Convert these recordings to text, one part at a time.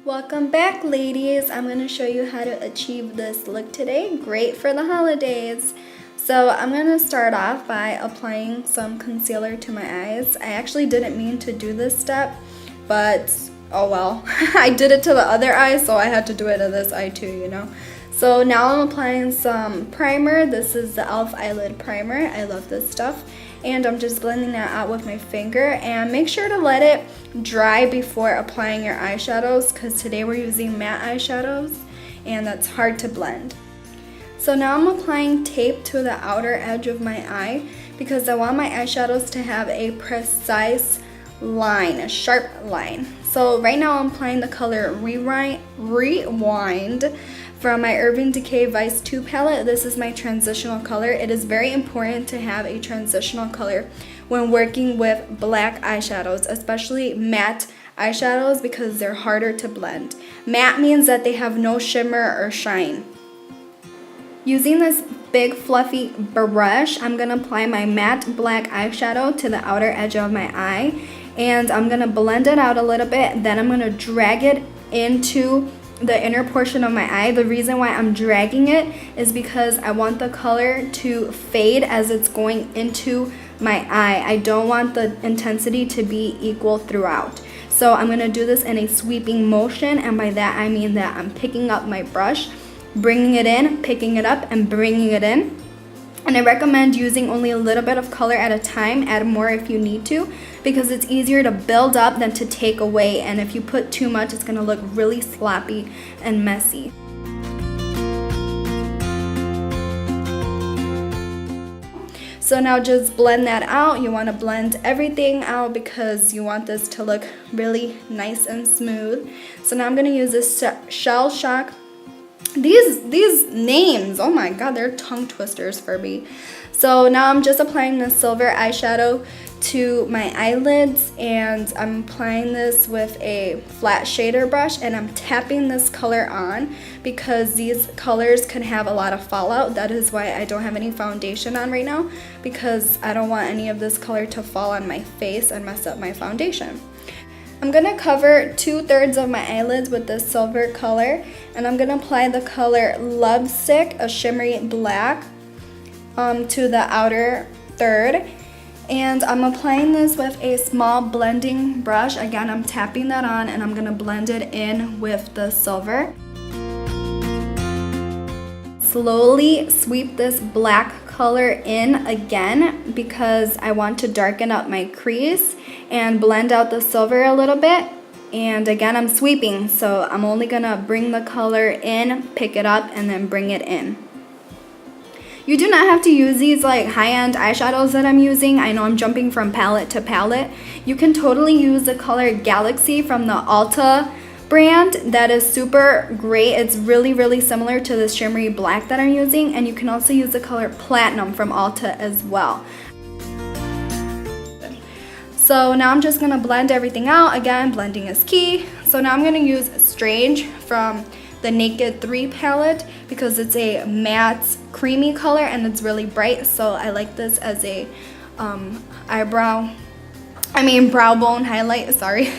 Welcome back, ladies. I'm going to show you how to achieve this look today. Great for the holidays. So I'm going to start off by applying some concealer to my eyes. I actually didn't mean to do this step, but oh well. I did it to the other eye, so I had to do it to this eye too, you know. So now I'm applying some primer. This is the e.l.f. eyelid primer. I love this stuff. And I'm just blending that out with my finger, and make sure to let it dry before applying your eyeshadows, because today we're using matte eyeshadows and that's hard to blend. So now I'm applying tape to the outer edge of my eye because I want my eyeshadows to have a precise line, a sharp line. So right now I'm applying the color Rewind from my Urban Decay Vice 2 palette. This is my transitional color. It is very important to have a transitional color when working with black eyeshadows, especially matte eyeshadows, because they're harder to blend. Matte means that they have no shimmer or shine. Using this big fluffy brush, I'm going to apply my matte black eyeshadow to the outer edge of my eye, and I'm going to blend it out a little bit. Then I'm going to drag it into the inner portion of my eye. The reason why I'm dragging it is because I want the color to fade as it's going into my eye. I don't want the intensity to be equal throughout. So I'm going to do this in a sweeping motion, and by that I mean that I'm picking up my brush, bringing it in, picking it up, and bringing it in. And I recommend using only a little bit of color at a time. Add more if you need to, because it's easier to build up than to take away, and if you put too much, it's going to look really sloppy and messy. So now just blend that out. You want to blend everything out because you want this to look really nice and smooth. So now I'm going to use this shellshock. These names, oh my god, they're tongue twisters for me. So now I'm just applying the silver eyeshadow to my eyelids, and I'm applying this with a flat shader brush, and I'm tapping this color on because these colors can have a lot of fallout. That is why I don't have any foundation on right now, because I don't want any of this color to fall on my face and mess up my foundation. I'm going to cover 2/3 of my eyelids with this silver color, and I'm going to apply the color Lovesick, a shimmery black, to the outer third. And I'm applying this with a small blending brush. Again, I'm tapping that on, and I'm going to blend it in with the silver. Slowly sweep this black color in again because I want to darken up my crease and blend out the silver a little bit. And again, I'm sweeping, so I'm only gonna bring the color in, pick it up, and then bring it in. You do not have to use these like high-end eyeshadows that I'm using. I know I'm jumping from palette to palette. You can totally use the color Galaxy from the Ulta brand. That is super great. It's really similar to the shimmery black that I'm using, and you can also use the color Platinum from Ulta as well. So now I'm just going to blend everything out. Again, blending is key. So now I'm going to use Strange from the Naked 3 palette because it's a matte creamy color and it's really bright. So I like this as a brow bone highlight, sorry.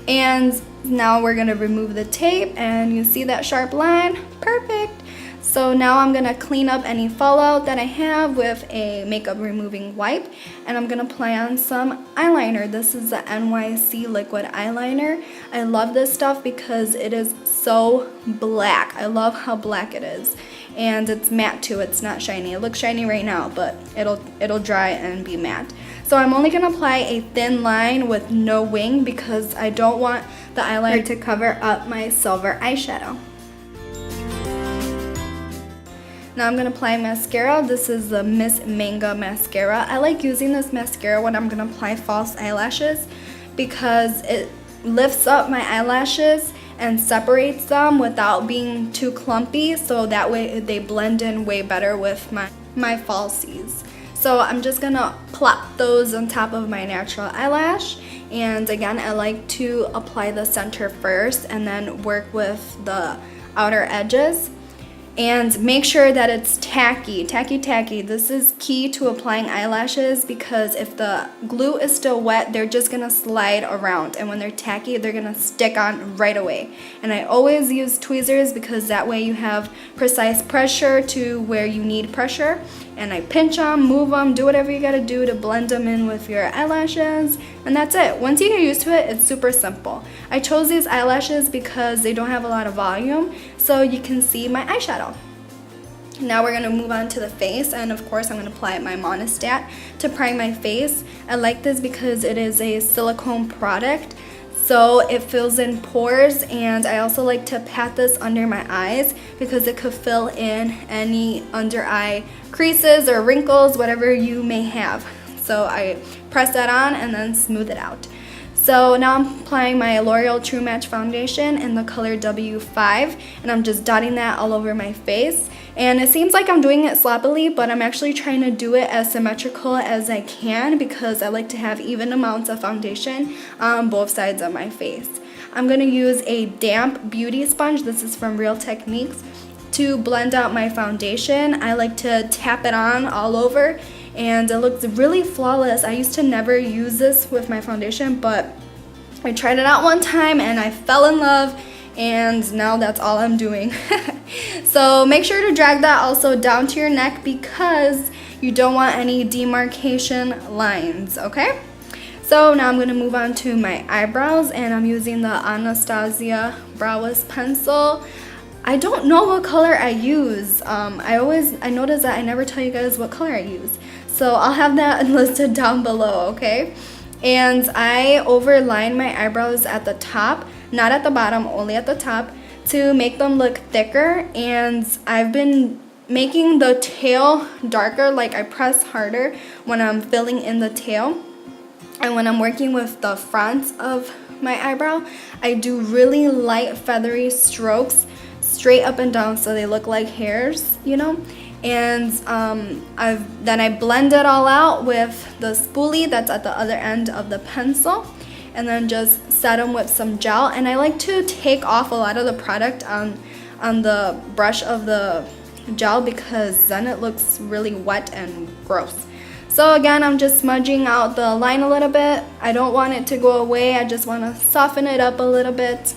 And now we're going to remove the tape, and you see that sharp line? Perfect. So now I'm going to clean up any fallout that I have with a makeup removing wipe, and I'm going to apply on some eyeliner. This is the NYC liquid eyeliner. I love this stuff because it is so black. I love how black it is, and it's matte too. It's not shiny. It looks shiny right now, but it'll dry and be matte. So I'm only going to apply a thin line with no wing because I don't want the eyeliner to cover up my silver eyeshadow. Now I'm going to apply mascara. This is the Miss Manga mascara. I like using this mascara when I'm going to apply false eyelashes because it lifts up my eyelashes and separates them without being too clumpy, so that way they blend in way better with my falsies. So I'm just going to plop those on top of my natural eyelash, and again, I like to apply the center first and then work with the outer edges. And make sure that it's tacky. This is key to applying eyelashes because if the glue is still wet, they're just gonna slide around. And when they're tacky, they're gonna stick on right away. And I always use tweezers because that way you have precise pressure to where you need pressure. And I pinch them, move them, do whatever you gotta do to blend them in with your eyelashes. And that's it. Once you get used to it, it's super simple. I chose these eyelashes because they don't have a lot of volume, so you can see my eyeshadow. Now we're gonna move on to the face, and of course I'm gonna apply my monostat to prime my face. I like this because it is a silicone product, so it fills in pores, and I also like to pat this under my eyes because it could fill in any under eye creases or wrinkles, whatever you may have. So I press that on and then smooth it out. So now I'm applying my L'Oreal True Match foundation in the color W5, and I'm just dotting that all over my face. And it seems like I'm doing it sloppily, but I'm actually trying to do it as symmetrical as I can because I like to have even amounts of foundation on both sides of my face. I'm going to use a damp beauty sponge, this is from Real Techniques, to blend out my foundation. I like to tap it on all over, and it looks really flawless. I used to never use this with my foundation, but I tried it out one time and I fell in love, and now that's all I'm doing. So make sure to drag that also down to your neck because you don't want any demarcation lines, okay? So now I'm going to move on to my eyebrows, and I'm using the Anastasia Brow Wiz pencil. I don't know what color I use. I notice that I never tell you guys what color I use. So I'll have that listed down below, okay? And I overline my eyebrows at the top, not at the bottom, only at the top, to make them look thicker. And I've been making the tail darker, like I press harder when I'm filling in the tail. And when I'm working with the front of my eyebrow, I do really light feathery strokes straight up and down so they look like hairs, you know? And then I blend it all out with the spoolie that's at the other end of the pencil, and then just set them with some gel. And I like to take off a lot of the product on the brush of the gel because then it looks really wet and gross. So again, I'm just smudging out the line a little bit. I don't want it to go away, I just want to soften it up a little bit.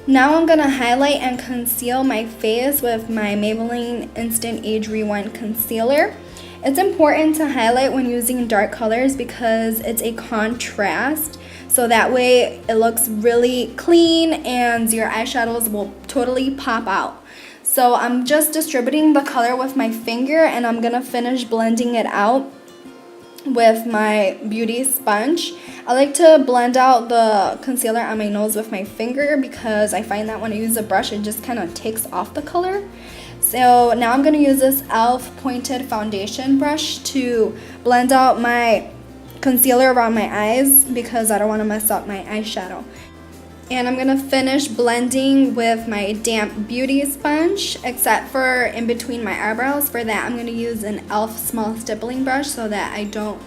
Now I'm going to highlight and conceal my face with my Maybelline Instant Age Rewind Concealer. It's important to highlight when using dark colors because it's a contrast, so that way it looks really clean and your eyeshadows will totally pop out. So I'm just distributing the color with my finger, and I'm going to finish blending it out with my beauty sponge. I like to blend out the concealer on my nose with my finger because I find that when I use a brush it just kind of takes off the color. So now I'm going to use this e.l.f. pointed foundation brush to blend out my concealer around my eyes because I don't want to mess up my eyeshadow. And I'm going to finish blending with my damp beauty sponge, except for in between my eyebrows. For that, I'm going to use an e.l.f. small stippling brush so that I don't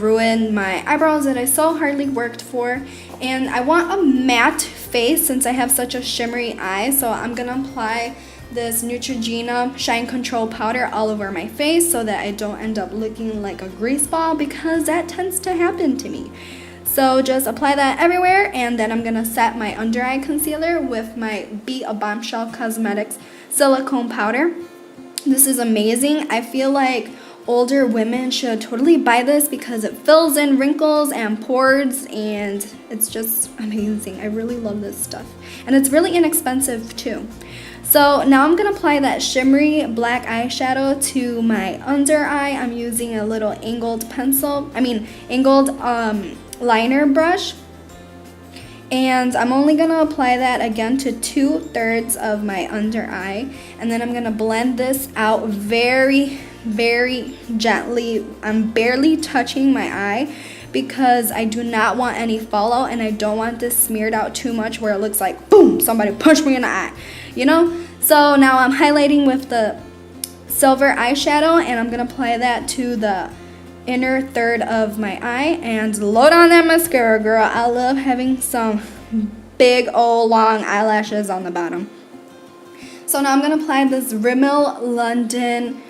ruin my eyebrows that I so hardly worked for. And I want a matte face since I have such a shimmery eye, so I'm going to apply this Neutrogena Shine Control powder all over my face so that I don't end up looking like a grease ball because that tends to happen to me. So just apply that everywhere, and then I'm going to set my under eye concealer with my Be a Bombshell Cosmetics silicone powder. This is amazing. I feel like older women should totally buy this because it fills in wrinkles and pores, and it's just amazing. I really love this stuff, and it's really inexpensive too. So now I'm going to apply that shimmery black eyeshadow to my under eye. I'm using a little angled liner brush, and I'm only going to apply that again to 2/3 of my under eye, and then I'm going to blend this out very, very gently. I'm barely touching my eye because I do not want any fallout, and I don't want this smeared out too much where it looks like boom, somebody punched me in the eye, you know? So now I'm highlighting with the silver eyeshadow, and I'm going to apply that to the inner third of my eye and load on that mascara, girl. I love having some big old long eyelashes on the bottom. So now I'm going to apply this Rimmel London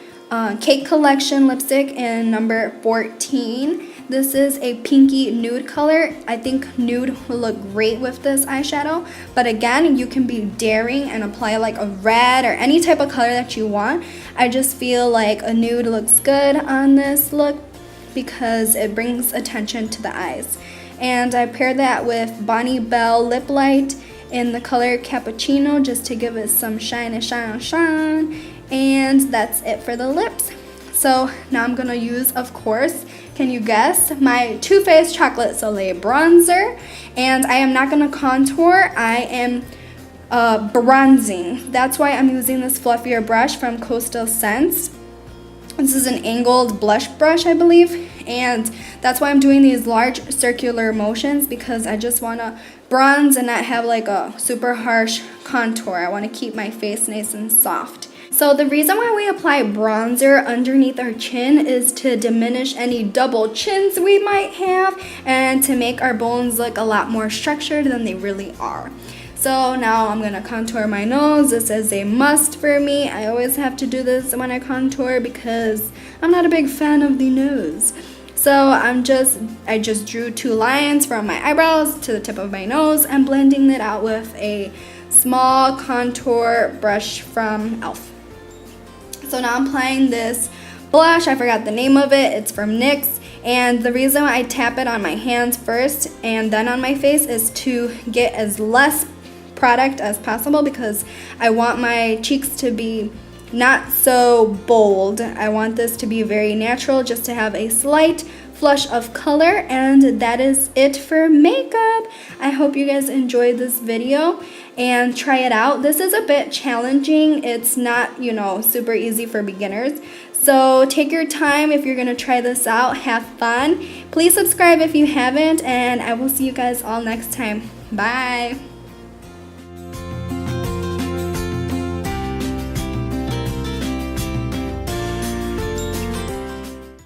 Cake Collection lipstick in number 14. This is a pinky nude color. I think nude will look great with this eyeshadow. But again, you can be daring and apply like a red or any type of color that you want. I just feel like a nude looks good on this look because it brings attention to the eyes. And I paired that with Bonnie Bell Lip Light in the color Cappuccino just to give it some shine and shine and shine. And that's it for the lips. So now I'm gonna use, of course, can you guess, my Too Faced Chocolate Soleil bronzer. And I am not gonna contour, I am bronzing. That's why I'm using this fluffier brush from Coastal Scents. This is an angled blush brush, I believe. And that's why I'm doing these large circular motions, because I just want to bronze and not have like a super harsh contour. I want to keep my face nice and soft. So the reason why we apply bronzer underneath our chin is to diminish any double chins we might have and to make our bones look a lot more structured than they really are. So now I'm going to contour my nose. This is a must for me. I always have to do this when I contour because I'm not a big fan of the nose. So I just drew 2 lines from my eyebrows to the tip of my nose and blending it out with a small contour brush from e.l.f. So now I'm applying this blush. I forgot the name of it. It's from NYX. And the reason why I tap it on my hands first and then on my face is to get as less product as possible, because I want my cheeks to be not so bold. I want this to be very natural, just to have a slight flush of color. And that is it for makeup. I hope you guys enjoyed this video and try it out. This is a bit challenging. It's not, you know, super easy for beginners. So take your time if you're gonna try this out. Have fun. Please subscribe if you haven't, and I will see you guys all next time. Bye.